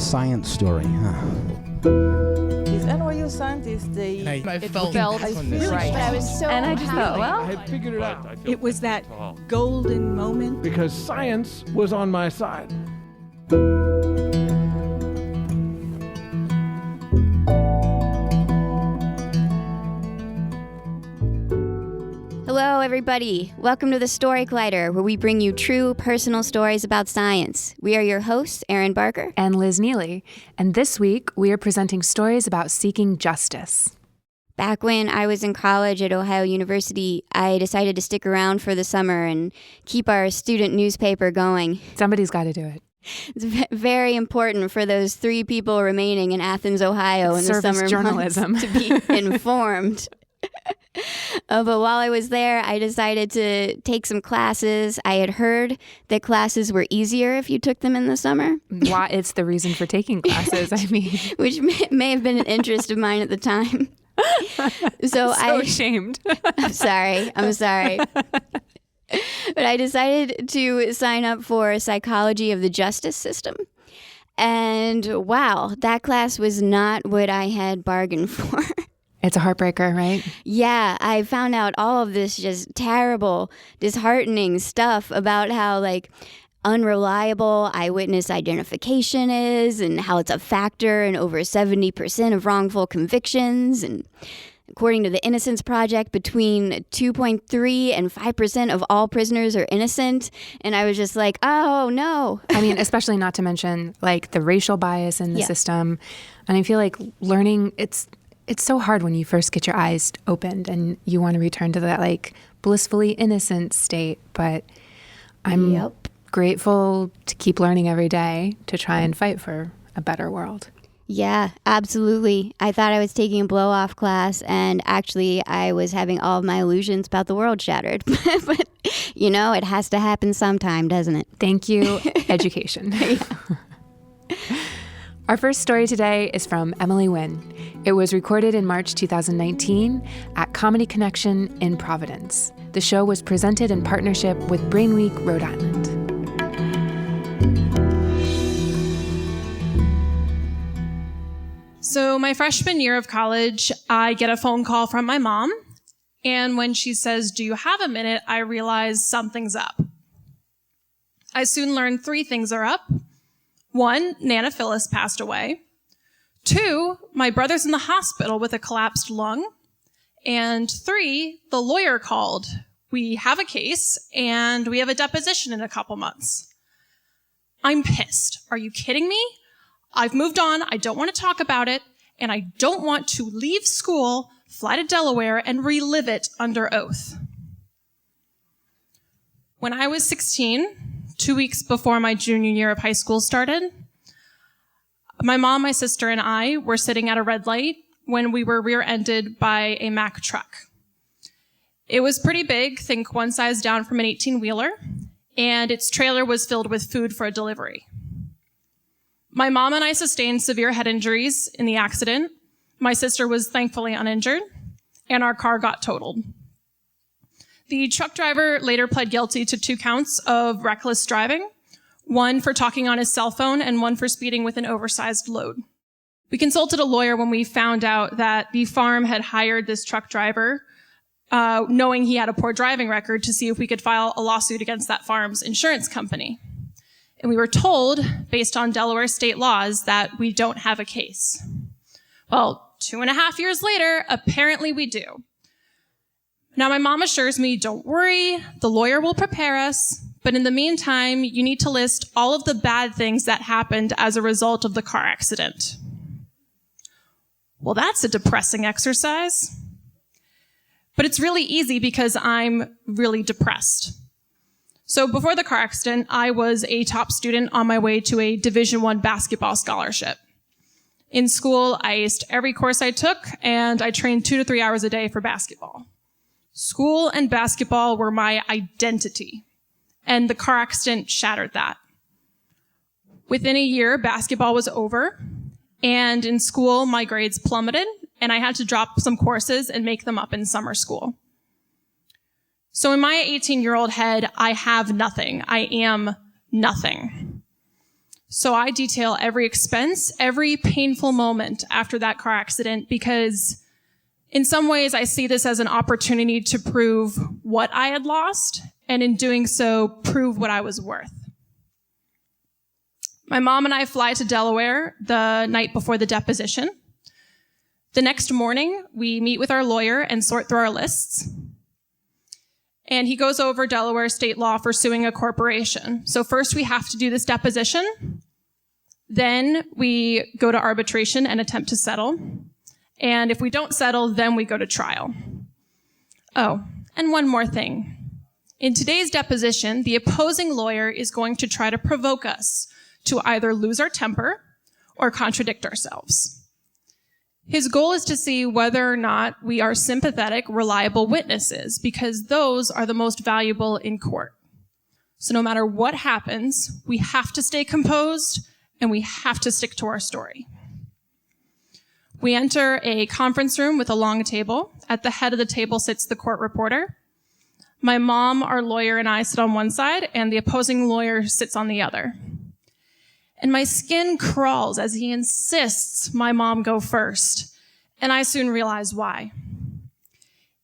science story, huh? These NYU scientists, I felt right. But I was so And I just thought, well, I had figured it out it was that golden moment. because science was on my side. Hello, everybody. Welcome to the Story Collider, where we bring you true personal stories about science. We are your hosts, Erin Barker and Liz Neely. And this week, we are presenting stories about seeking justice. Back when I was in college at Ohio University, I decided to stick around for the summer and keep our student newspaper going. Somebody's got to do it. It's very important for those 3 people remaining in Athens, Ohio in the summer journalism months to be informed. But while I was there, I decided to take some classes. I had heard that classes were easier if you took them in the summer. Why? It's the reason for taking classes, I mean. Which may have been an interest of mine at the time. So ashamed. I'm sorry. But I decided to sign up for Psychology of the Justice System. And wow, that class was not what I had bargained for. It's a heartbreaker, right? Yeah, I found out all of this just terrible, disheartening stuff about how, unreliable eyewitness identification is and how it's a factor in over 70% of wrongful convictions. And according to the Innocence Project, between 2.3 and 5% of all prisoners are innocent. And I was just like, oh, no. I mean, especially not to mention, the racial bias in the system. And I feel like learning, it's so hard when you first get your eyes opened and you want to return to that blissfully innocent state. But I'm grateful to keep learning every day to try and fight for a better world. Yeah, absolutely. I thought I was taking a blow-off class, and actually I was having all of my illusions about the world shattered. But, it has to happen sometime, doesn't it? Thank you, education. Our first story today is from Emily Winn. It was recorded in March 2019 at Comedy Connection in Providence. The show was presented in partnership with Brain Week Rhode Island. So my freshman year of college, I get a phone call from my mom. And when she says, "Do you have a minute?" I realize something's up. I soon learned 3 things are up. 1, Nana Phyllis passed away. 2, my brother's in the hospital with a collapsed lung. And 3, the lawyer called. We have a case, and we have a deposition in a couple months. I'm pissed. Are you kidding me? I've moved on. I don't want to talk about it, and I don't want to leave school, fly to Delaware, and relive it under oath. When I was 16, 2 weeks before my junior year of high school started, my mom, my sister, and I were sitting at a red light when we were rear-ended by a Mack truck. It was pretty big, think one size down from an 18-wheeler, and its trailer was filled with food for a delivery. My mom and I sustained severe head injuries in the accident. My sister was thankfully uninjured, and our car got totaled. The truck driver later pled guilty to 2 counts of reckless driving, 1 for talking on his cell phone and 1 for speeding with an oversized load. We consulted a lawyer when we found out that the farm had hired this truck driver, knowing he had a poor driving record, to see if we could file a lawsuit against that farm's insurance company. And we were told, based on Delaware state laws, that we don't have a case. Well, 2.5 years later, apparently we do. Now, my mom assures me, don't worry, the lawyer will prepare us, but in the meantime, you need to list all of the bad things that happened as a result of the car accident. Well, that's a depressing exercise. But it's really easy because I'm really depressed. So before the car accident, I was a top student on my way to a Division I basketball scholarship. In school, I aced every course I took, and I trained 2 to 3 hours a day for basketball. School and basketball were my identity, and the car accident shattered that. Within a year, basketball was over, and in school, my grades plummeted, and I had to drop some courses and make them up in summer school. So in my 18-year-old head, I have nothing. I am nothing. So I detail every expense, every painful moment after that car accident, because in some ways I see this as an opportunity to prove what I had lost, and in doing so, prove what I was worth. My mom and I fly to Delaware the night before the deposition. The next morning, we meet with our lawyer and sort through our lists. And he goes over Delaware state law for suing a corporation. So first we have to do this deposition. Then we go to arbitration and attempt to settle. And if we don't settle, then we go to trial. Oh, and one more thing. In today's deposition, the opposing lawyer is going to try to provoke us to either lose our temper or contradict ourselves. His goal is to see whether or not we are sympathetic, reliable witnesses, because those are the most valuable in court. So no matter what happens, we have to stay composed and we have to stick to our story. We enter a conference room with a long table. At the head of the table sits the court reporter. My mom, our lawyer, and I sit on one side, and the opposing lawyer sits on the other. And my skin crawls as he insists my mom go first, and I soon realize why.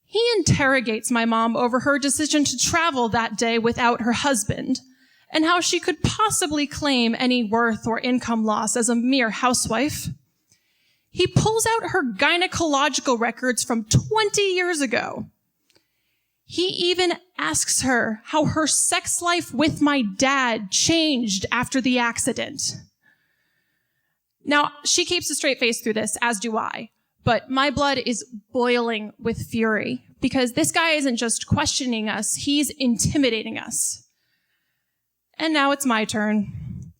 He interrogates my mom over her decision to travel that day without her husband, and how she could possibly claim any worth or income loss as a mere housewife. He pulls out her gynecological records from 20 years ago. He even asks her how her sex life with my dad changed after the accident. Now, she keeps a straight face through this, as do I, but my blood is boiling with fury because this guy isn't just questioning us, he's intimidating us. And now it's my turn.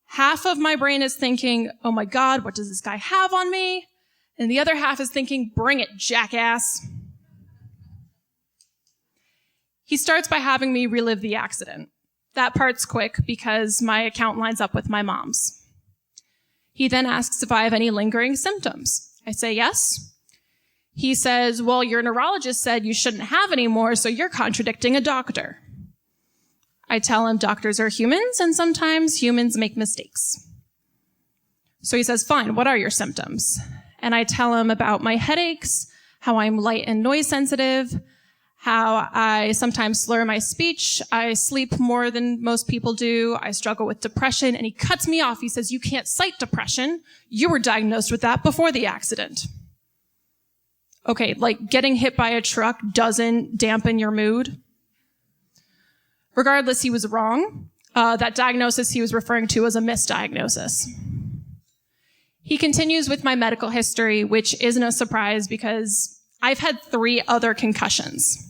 Half of my brain is thinking, oh my God, what does this guy have on me? And the other half is thinking, bring it, jackass. He starts by having me relive the accident. That part's quick because my account lines up with my mom's. He then asks if I have any lingering symptoms. I say yes. He says, well, your neurologist said you shouldn't have any more, so you're contradicting a doctor. I tell him doctors are humans, and sometimes humans make mistakes. So he says, fine, what are your symptoms? And I tell him about my headaches, how I'm light and noise sensitive, how I sometimes slur my speech, I sleep more than most people do, I struggle with depression, and he cuts me off. He says, you can't cite depression. You were diagnosed with that before the accident. Okay, like getting hit by a truck doesn't dampen your mood. Regardless, he was wrong. That diagnosis he was referring to was a misdiagnosis. He continues with my medical history, which isn't a surprise because I've had 3 other concussions.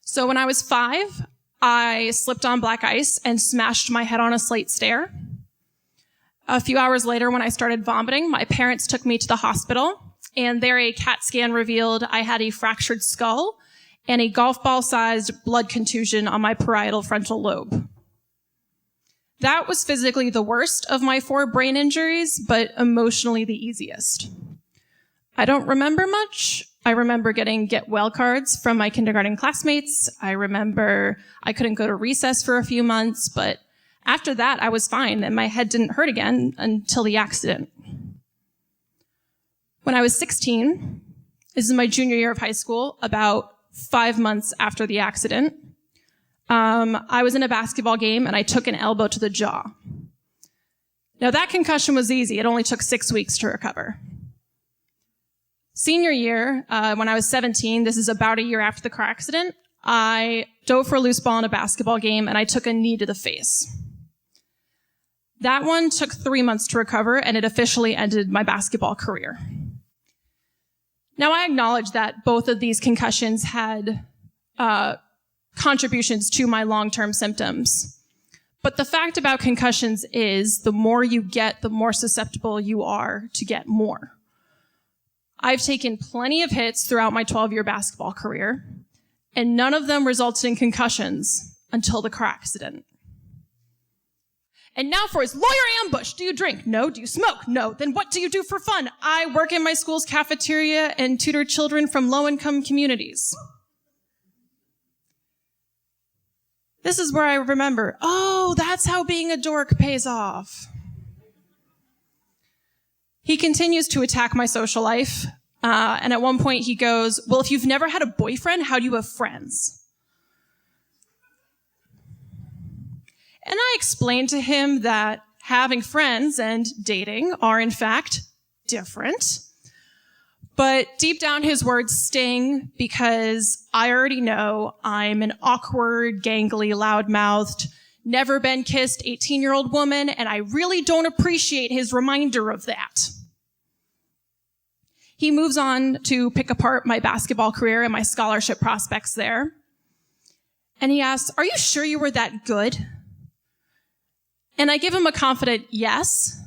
So when I was 5, I slipped on black ice and smashed my head on a slate stair. A few hours later, when I started vomiting, my parents took me to the hospital, and there a CAT scan revealed I had a fractured skull and a golf ball-sized blood contusion on my parietal frontal lobe. That was physically the worst of my 4 brain injuries, but emotionally the easiest. I don't remember much. I remember getting get well cards from my kindergarten classmates. I remember I couldn't go to recess for a few months, but after that, I was fine and my head didn't hurt again until the accident. When I was 16, this is my junior year of high school, about 5 months after the accident, I was in a basketball game and I took an elbow to the jaw. Now that concussion was easy. It only took 6 weeks to recover. Senior year, when I was 17, this is about a year after the car accident, I dove for a loose ball in a basketball game and I took a knee to the face. That one took 3 months to recover and it officially ended my basketball career. Now I acknowledge that both of these concussions had contributions to my long-term symptoms. But the fact about concussions is the more you get, the more susceptible you are to get more. I've taken plenty of hits throughout my 12-year basketball career, and none of them resulted in concussions until the car accident. And now for his lawyer ambush. Do you drink? No. Do you smoke? No. Then what do you do for fun? I work in my school's cafeteria and tutor children from low-income communities. This is where I remember, oh, that's how being a dork pays off. He continues to attack my social life. And at one point he goes, well, if you've never had a boyfriend, how do you have friends? And I explained to him that having friends and dating are in fact different. But deep down his words sting because I already know I'm an awkward, gangly, loud-mouthed, never been kissed 18-year-old woman, and I really don't appreciate his reminder of that. He moves on to pick apart my basketball career and my scholarship prospects there. And he asks, are you sure you were that good? And I give him a confident yes,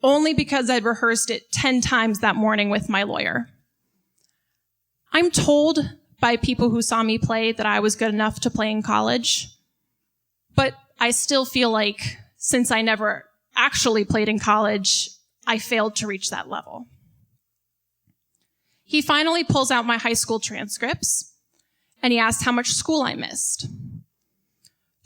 only because I'd rehearsed it 10 times that morning with my lawyer. I'm told by people who saw me play that I was good enough to play in college, but I still feel like since I never actually played in college, I failed to reach that level. He finally pulls out my high school transcripts, and he asks how much school I missed.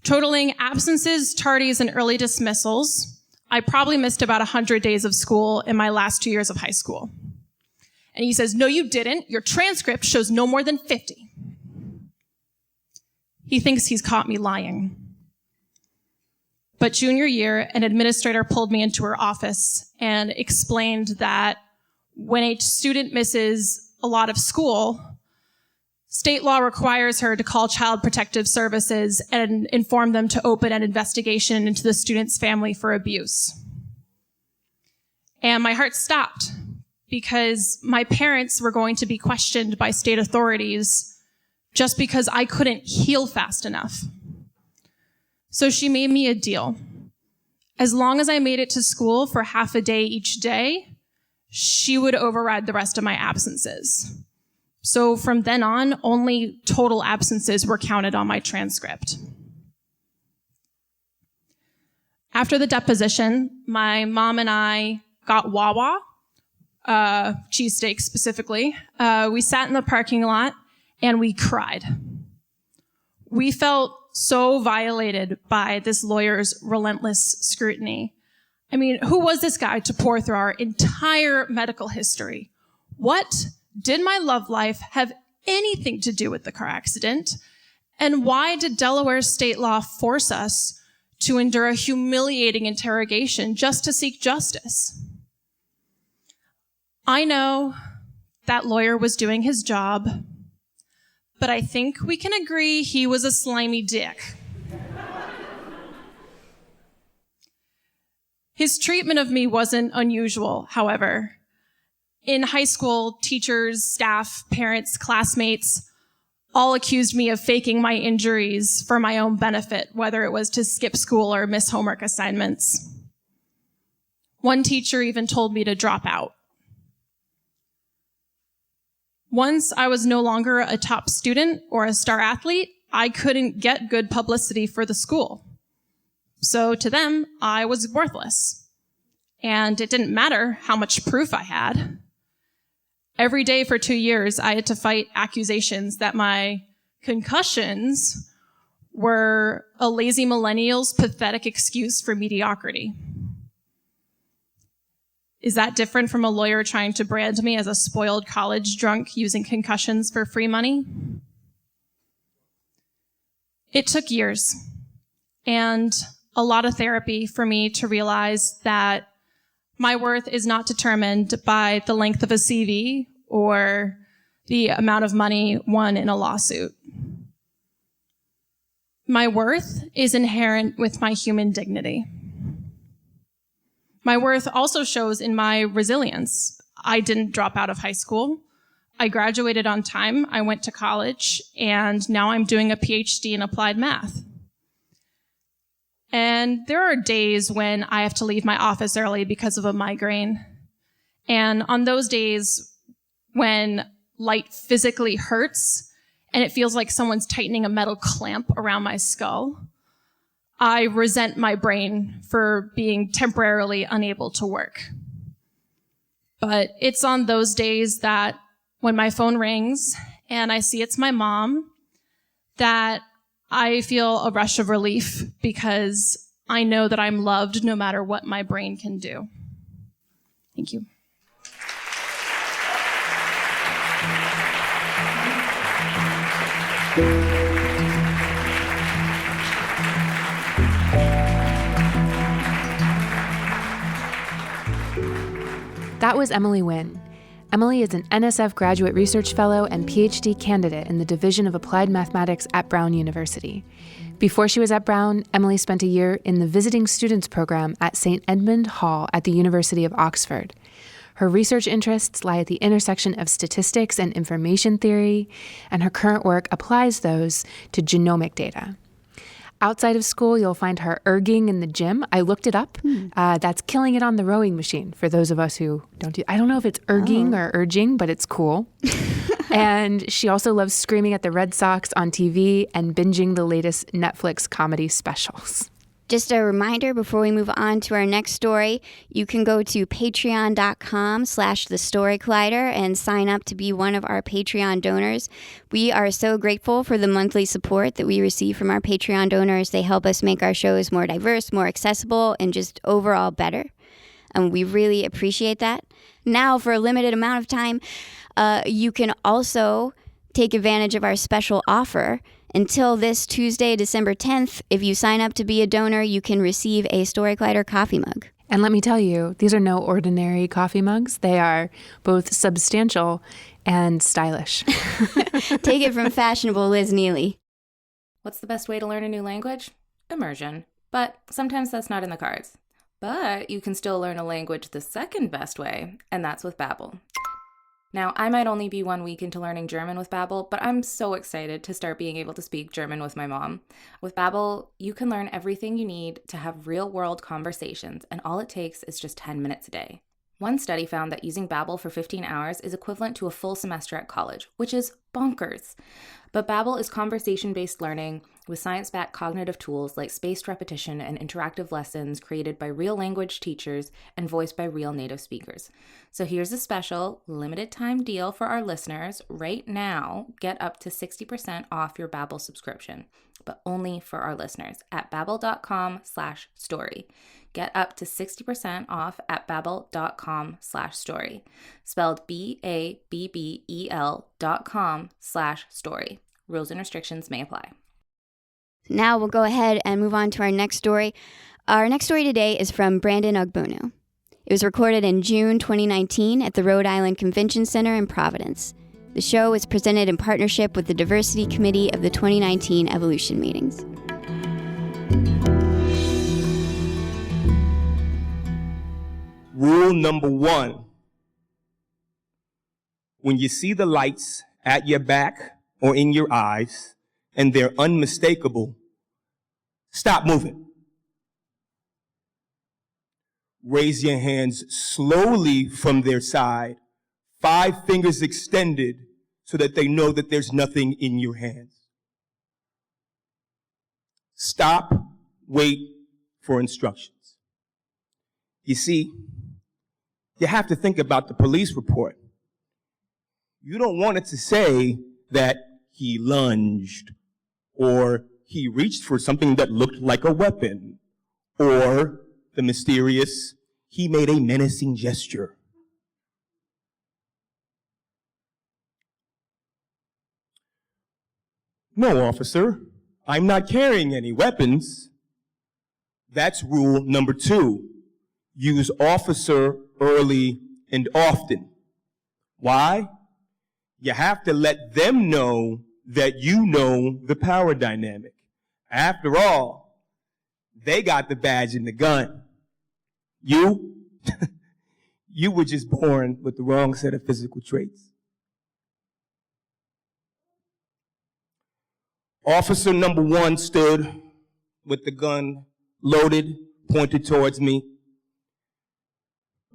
Totaling absences, tardies, and early dismissals, I probably missed about 100 days of school in my last 2 years of high school. And he says, no, you didn't. Your transcript shows no more than 50. He thinks he's caught me lying. But junior year, an administrator pulled me into her office and explained that when a student misses a lot of school, state law requires her to call Child Protective Services and inform them to open an investigation into the student's family for abuse. And my heart stopped because my parents were going to be questioned by state authorities just because I couldn't heal fast enough. So she made me a deal. As long as I made it to school for half a day each day, she would override the rest of my absences. So from then on, only total absences were counted on my transcript. After the deposition, my mom and I got Wawa, cheesesteaks specifically. We sat in the parking lot and we cried. We felt so violated by this lawyer's relentless scrutiny. I mean, who was this guy to pore through our entire medical history? What did my love life have anything to do with the car accident? And why did Delaware state law force us to endure a humiliating interrogation just to seek justice? I know that lawyer was doing his job, but I think we can agree he was a slimy dick. His treatment of me wasn't unusual, however. In high school, teachers, staff, parents, classmates all accused me of faking my injuries for my own benefit, whether it was to skip school or miss homework assignments. One teacher even told me to drop out. Once I was no longer a top student or a star athlete, I couldn't get good publicity for the school. So to them, I was worthless. And it didn't matter how much proof I had. Every day for 2 years, I had to fight accusations that my concussions were a lazy millennial's pathetic excuse for mediocrity. Is that different from a lawyer trying to brand me as a spoiled college drunk using concussions for free money? It took years and a lot of therapy for me to realize that my worth is not determined by the length of a CV or the amount of money won in a lawsuit. My worth is inherent with my human dignity. My worth also shows in my resilience. I didn't drop out of high school. I graduated on time. I went to college, and now I'm doing a PhD in applied math. And there are days when I have to leave my office early because of a migraine. And on those days when light physically hurts and it feels like someone's tightening a metal clamp around my skull, I resent my brain for being temporarily unable to work. But it's on those days that when my phone rings and I see it's my mom, that I feel a rush of relief because I know that I'm loved no matter what my brain can do. Thank you. That was Emily Winn. Emily is an NSF Graduate Research Fellow and PhD candidate in the Division of Applied Mathematics at Brown University. Before she was at Brown, Emily spent a year in the Visiting Students Program at St. Edmund Hall at the University of Oxford. Her research interests lie at the intersection of statistics and information theory, and her current work applies those to genomic data. Outside of school, you'll find her erging in the gym. I looked it up. That's killing it on the rowing machine for those of us who don't do. I don't know if it's erging or urging, but it's cool. And she also loves screaming at the Red Sox on TV and binging the latest Netflix comedy specials. Just a reminder before we move on to our next story, you can go to patreon.com/thestorycollider and sign up to be one of our Patreon donors. We are so grateful for the monthly support that we receive from our Patreon donors. They help us make our shows more diverse, more accessible, and just overall better. And we really appreciate that. Now, for a limited amount of time, you can also take advantage of our special offer. Until this Tuesday, December 10th, if you sign up to be a donor, you can receive a Story Collider coffee mug. And let me tell you, these are no ordinary coffee mugs. They are both substantial and stylish. Take it from fashionable Liz Neely. What's the best way to learn a new language? Immersion. But sometimes that's not in the cards. But you can still learn a language the second best way, and that's with Babbel. Now, I might only be 1 week into learning German with Babbel, but I'm so excited to start being able to speak German with my mom. With Babbel, you can learn everything you need to have real-world conversations, and all it takes is just 10 minutes a day. One study found that using Babbel for 15 hours is equivalent to a full semester at college, which is bonkers. But Babbel is conversation-based learning with science-backed cognitive tools like spaced repetition and interactive lessons created by real language teachers and voiced by real native speakers. So here's a special limited-time deal for our listeners. Right now, get up to 60% off your Babbel subscription, but only for our listeners at babbel.com/story. Get up to 60% off at babbel.com/story. Spelled BABBEL.com/story. Rules and restrictions may apply. Now we'll go ahead and move on to our next story. Our next story today is from Brandon Ogbunu. It was recorded in June 2019 at the Rhode Island Convention Center in Providence. The show was presented in partnership with the Diversity Committee of the 2019 Evolution Meetings. Rule number 1. When you see the lights at your back or in your eyes, and they're unmistakable, stop moving. Raise your hands slowly from their side, 5 fingers extended, so that they know that there's nothing in your hands. Stop, wait for instructions. You see, you have to think about the police report. You don't want it to say that he lunged, or he reached for something that looked like a weapon, or the mysterious, he made a menacing gesture. No, officer, I'm not carrying any weapons. That's rule number 2. Use officer early and often. Why? You have to let them know that you know the power dynamic. After all, they got the badge and the gun. You, you were just born with the wrong set of physical traits. Officer number 1 stood with the gun loaded, pointed towards me,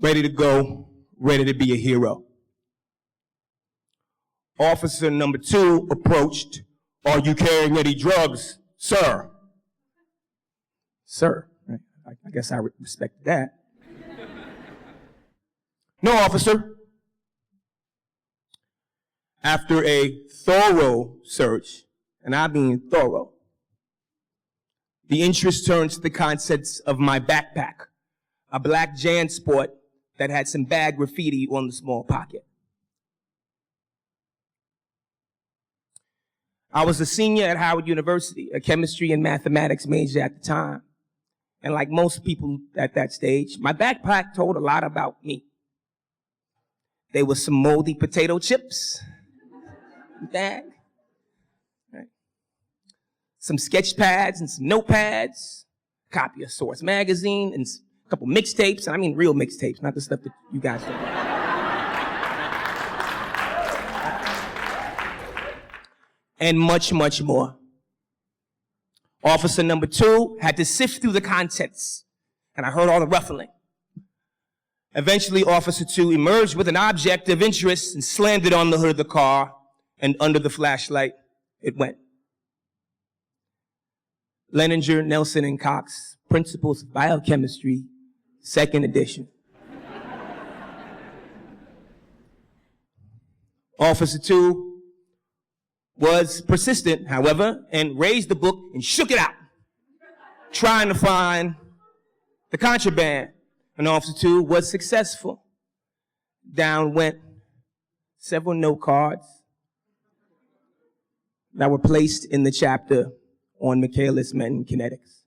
ready to go, ready to be a hero. Officer number 2 approached. Are you carrying any drugs, sir? Sir, I guess I respect that. No, officer. After a thorough search, and I mean thorough, The interest turned to the contents of my backpack, a black JanSport that had some bad graffiti on the small pocket. I was a senior at Howard University, a chemistry and mathematics major at the time. And like most people at that stage, my backpack told a lot about me. There was some moldy potato chips in the bag, right? Some sketch pads and some notepads, a copy of Source magazine, and a couple mixtapes, and I mean real mixtapes, not the stuff that you guys do. And much, much more. Officer number 2 had to sift through the contents, and I heard all the ruffling. Eventually, Officer 2 emerged with an object of interest and slammed it on the hood of the car, and under the flashlight, it went. Leninger, Nelson, and Cox, Principles of Biochemistry, 2nd edition. Officer 2 was persistent, however, and raised the book and shook it out, trying to find the contraband. And Officer 2 was successful. Down went several note cards that were placed in the chapter on Michaelis-Menten kinetics.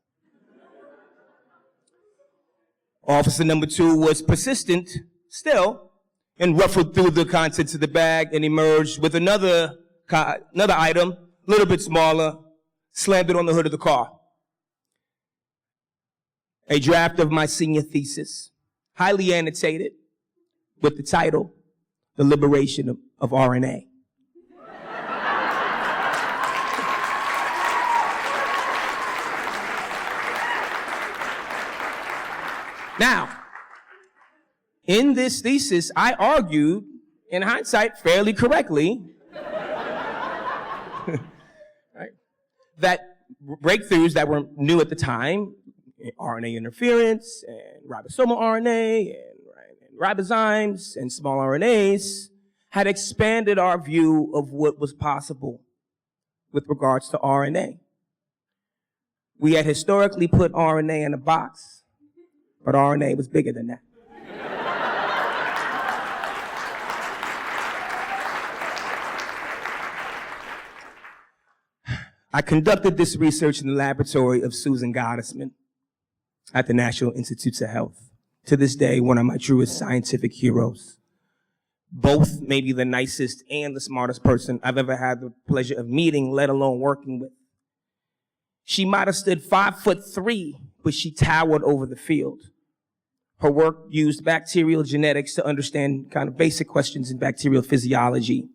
Officer number 2 was persistent still and ruffled through the contents of the bag and emerged with another item, a little bit smaller, slammed it on the hood of the car. A draft of my senior thesis, highly annotated, with the title, The Liberation of RNA. Now, in this thesis, I argued, in hindsight, fairly correctly, right, that breakthroughs that were new at the time, RNA interference, and ribosomal RNA, and ribozymes, and small RNAs, had expanded our view of what was possible with regards to RNA. We had historically put RNA in a box, but RNA was bigger than that. I conducted this research in the laboratory of Susan Gottesman at the National Institutes of Health. To this day, one of my truest scientific heroes. Both maybe the nicest and the smartest person I've ever had the pleasure of meeting, let alone working with. She might have stood 5'3", but she towered over the field. Her work used bacterial genetics to understand kind of basic questions in bacterial physiology.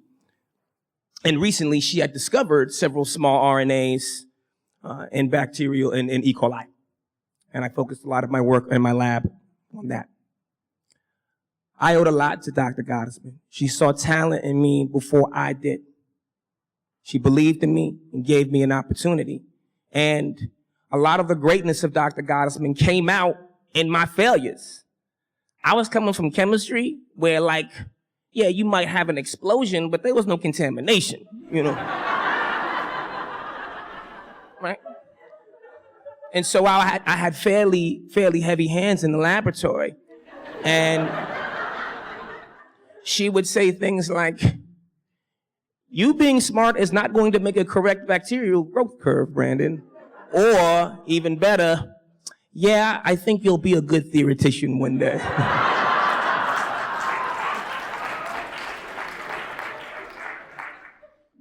And recently, she had discovered several small RNAs in bacterial and in E. coli. And I focused a lot of my work in my lab on that. I owed a lot to Dr. Gottesman. She saw talent in me before I did. She believed in me and gave me an opportunity. And a lot of the greatness of Dr. Gottesman came out in my failures. I was coming from chemistry where, like, yeah, you might have an explosion, but there was no contamination, you know. Right? And so I had fairly heavy hands in the laboratory. And she would say things like, you being smart is not going to make a correct bacterial growth curve, Brandon. Or, even better, yeah, I think you'll be a good theoretician one day.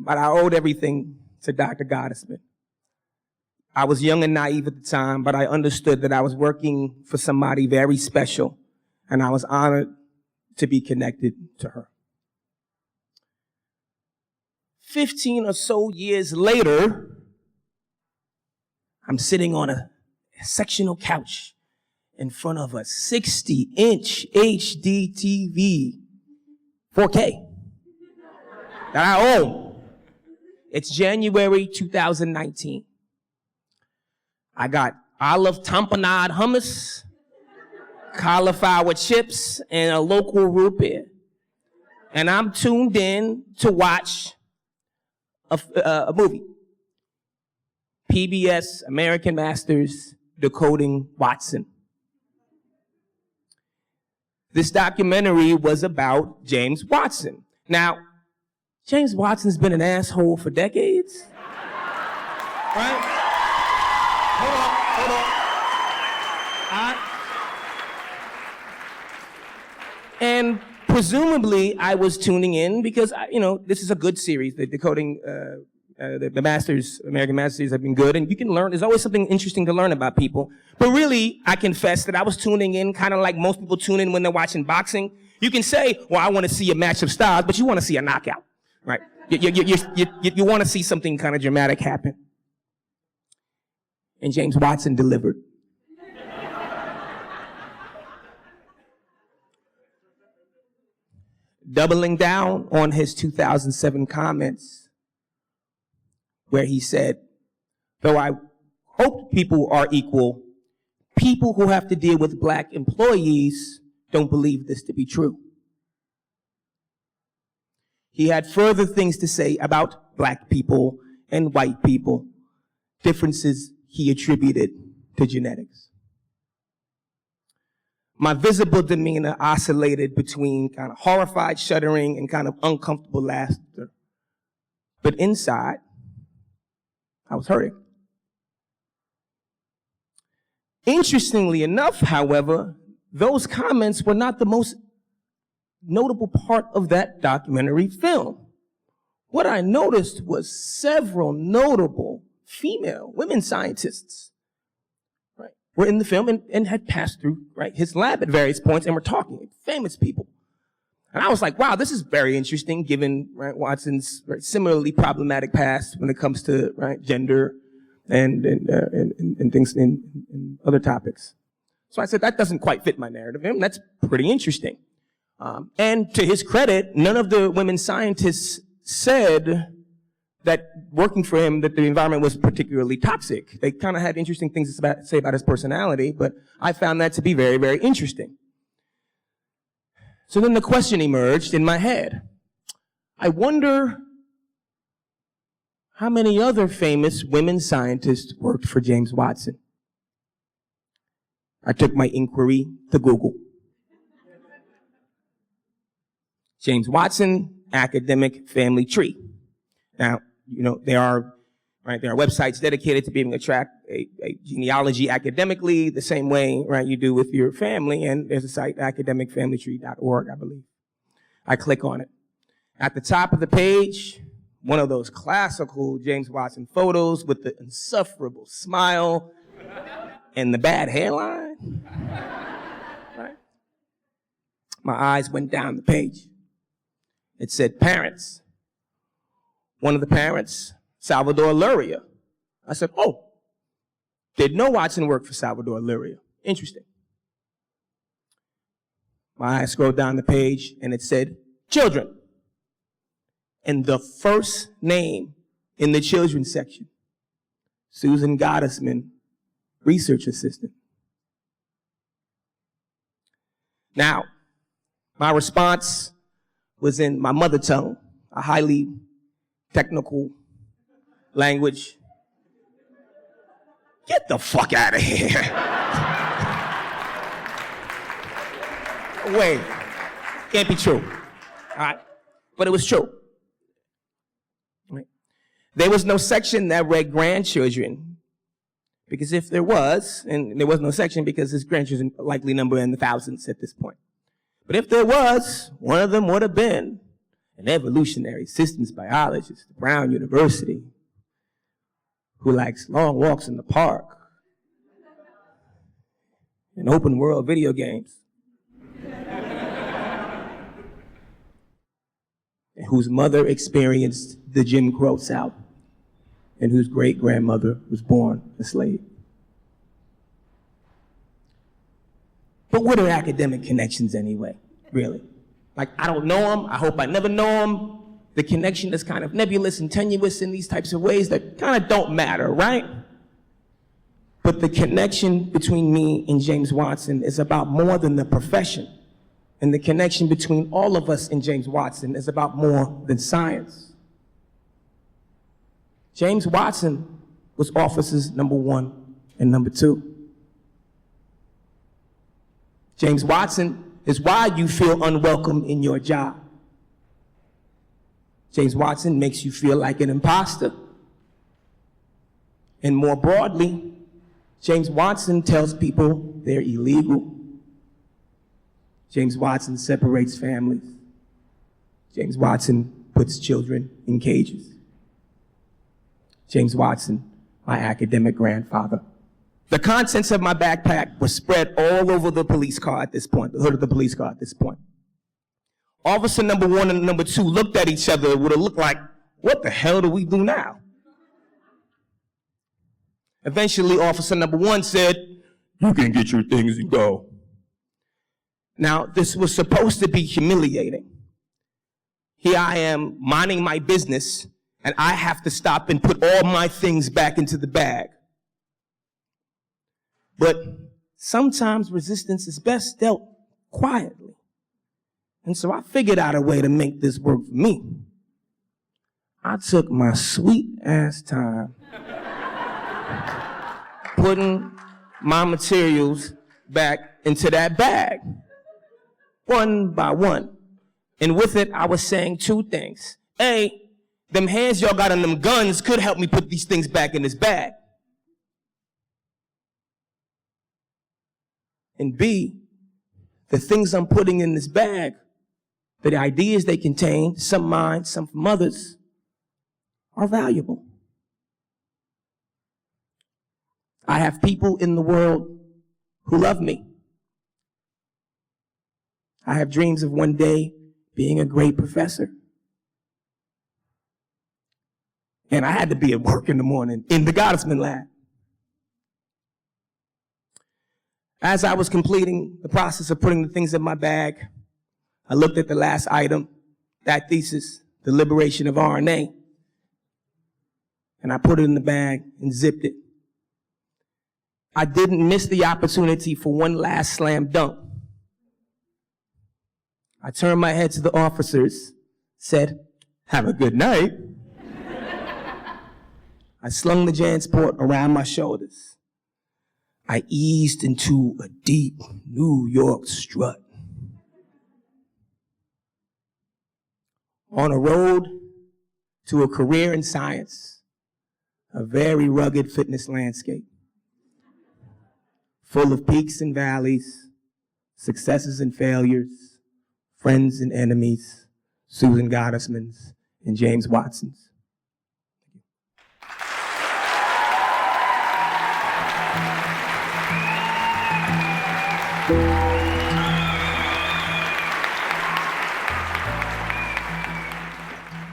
But I owed everything to Dr. Gottesman. I was young and naive at the time, but I understood that I was working for somebody very special, and I was honored to be connected to her. 15 or so years later, I'm sitting on a sectional couch in front of a 60-inch HD TV, 4K, that I own. It's January 2019. I got olive tamponade hummus, cauliflower chips, and a local root beer. And I'm tuned in to watch a movie. PBS American Masters Decoding Watson. This documentary was about James Watson. Now, James Watson's been an asshole for decades. Right? Hold on. And presumably I was tuning in because, this is a good series. The Decoding, the Masters, American Masters have been good, and you can learn. There's always something interesting to learn about people. But really, I confess that I was tuning in kind of like most people tune in when they're watching boxing. You can say, well, I want to see a match of styles, but you want to see a knockout, right? You want to see something kind of dramatic happen. And James Watson delivered. Doubling down on his 2007 comments, where he said, though I hope people are equal, people who have to deal with black employees don't believe this to be true. He had further things to say about black people and white people, differences he attributed to genetics. My visible demeanor oscillated between kind of horrified shuddering and kind of uncomfortable laughter. But inside, I was hurting. Interestingly enough, however, those comments were not the most notable part of that documentary film. What I noticed was several notable female women scientists, right, were in the film and had passed through, right, his lab at various points and were talking, famous people. And I was like, wow, this is very interesting given, right, Watson's right, similarly problematic past when it comes to, right, gender and things in other topics. So I said, that doesn't quite fit my narrative. And that's pretty interesting. And to his credit, none of the women scientists said that working for him, that the environment was particularly toxic. They kind of had interesting things to say about his personality, but I found that to be very, very interesting. So then the question emerged in my head. I wonder how many other famous women scientists worked for James Watson. I took my inquiry to Google. James Watson, academic family tree. Now, there are websites dedicated to being able to track a genealogy academically the same way, right, you do with your family, and there's a site, academicfamilytree.org, I believe. I click on it. At the top of the page, one of those classical James Watson photos with the insufferable smile and the bad hairline. Right? My eyes went down the page. It said parents. One of the parents, Salvador Luria. I said, oh, did no Watson work for Salvador Luria? Interesting. My eyes scrolled down the page and it said children. And the first name in the children's section, Susan Gottesman, research assistant. Now, my response was in my mother tongue, a highly technical language. Get the fuck out of here. Wait, can't be true. All right, but it was true. Right. There was no section that read grandchildren, because if there was, and there was no section because his grandchildren likely number in the thousands at this point. But if there was, one of them would have been an evolutionary systems biologist at Brown University who likes long walks in the park and open world video games, and whose mother experienced the Jim Crow South, and whose great-grandmother was born a slave. But what are academic connections anyway, really? Like, I don't know them, I hope I never know them. The connection is kind of nebulous and tenuous in these types of ways that kind of don't matter, right? But the connection between me and James Watson is about more than the profession. And the connection between all of us and James Watson is about more than science. James Watson was officers number 1 and number 2. James Watson is why you feel unwelcome in your job. James Watson makes you feel like an imposter. And more broadly, James Watson tells people they're illegal. James Watson separates families. James Watson puts children in cages. James Watson, my academic grandfather. The contents of my backpack were spread all over the police car at this point, the hood of the police car at this point. Officer number 1 and number 2 looked at each other. It would have looked like, what the hell do we do now? Eventually, officer number 1 said, you can get your things and go. Now, this was supposed to be humiliating. Here I am minding my business, and I have to stop and put all my things back into the bag. But sometimes resistance is best dealt quietly. And so I figured out a way to make this work for me. I took my sweet ass time putting my materials back into that bag, one by one. And with it, I was saying 2 things. A, them hands y'all got on them guns could help me put these things back in this bag. And B, the things I'm putting in this bag, the ideas they contain, some mine, some from others, are valuable. I have people in the world who love me. I have dreams of one day being a great professor. And I had to be at work in the morning in the Gottesman lab. As I was completing the process of putting the things in my bag, I looked at the last item, that thesis, the liberation of RNA, and I put it in the bag and zipped it. I didn't miss the opportunity for one last slam dunk. I turned my head to the officers, said, have a good night. I slung the JanSport around my shoulders. I eased into a deep New York strut. On a road to a career in science, a very rugged fitness landscape, full of peaks and valleys, successes and failures, friends and enemies, Susan Gottesman's and James Watson's.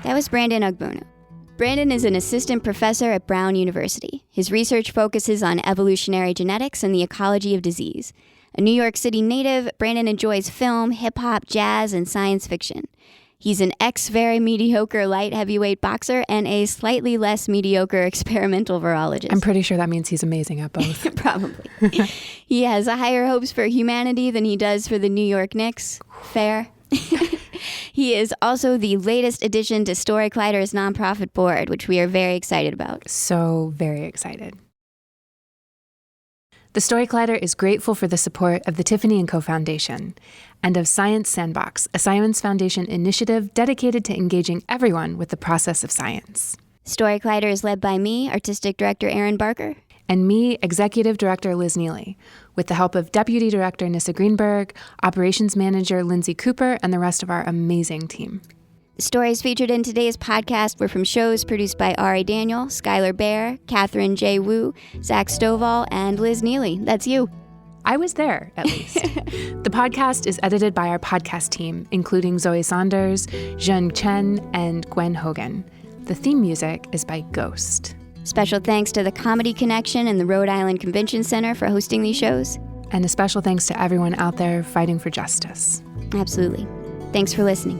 That was Brandon Ogbunu. Brandon is an assistant professor at Brown University. His research focuses on evolutionary genetics and the ecology of disease. A New York City native, Brandon enjoys film, hip-hop, jazz, and science fiction. He's an very mediocre light heavyweight boxer and a slightly less mediocre experimental virologist. I'm pretty sure that means he's amazing at both. Probably. He has higher hopes for humanity than he does for the New York Knicks. Fair. He is also the latest addition to Story Collider's nonprofit board, which we are very excited about. So very excited. The Story Collider is grateful for the support of the Tiffany & Co. Foundation and of Science Sandbox, a Science Foundation initiative dedicated to engaging everyone with the process of science. Story Collider is led by me, Artistic Director Erin Barker. And me, Executive Director Liz Neely, with the help of Deputy Director Nissa Greenberg, Operations Manager Lindsay Cooper, and the rest of our amazing team. The stories featured in today's podcast were from shows produced by Ari Daniel, Skylar Bear, Catherine J. Wu, Zach Stovall, and Liz Neely. That's you. I was there, at least. The podcast is edited by our podcast team, including Zoe Saunders, Zheng Chen, and Gwen Hogan. The theme music is by Ghost. Special thanks to the Comedy Connection and the Rhode Island Convention Center for hosting these shows. And a special thanks to everyone out there fighting for justice. Absolutely. Thanks for listening.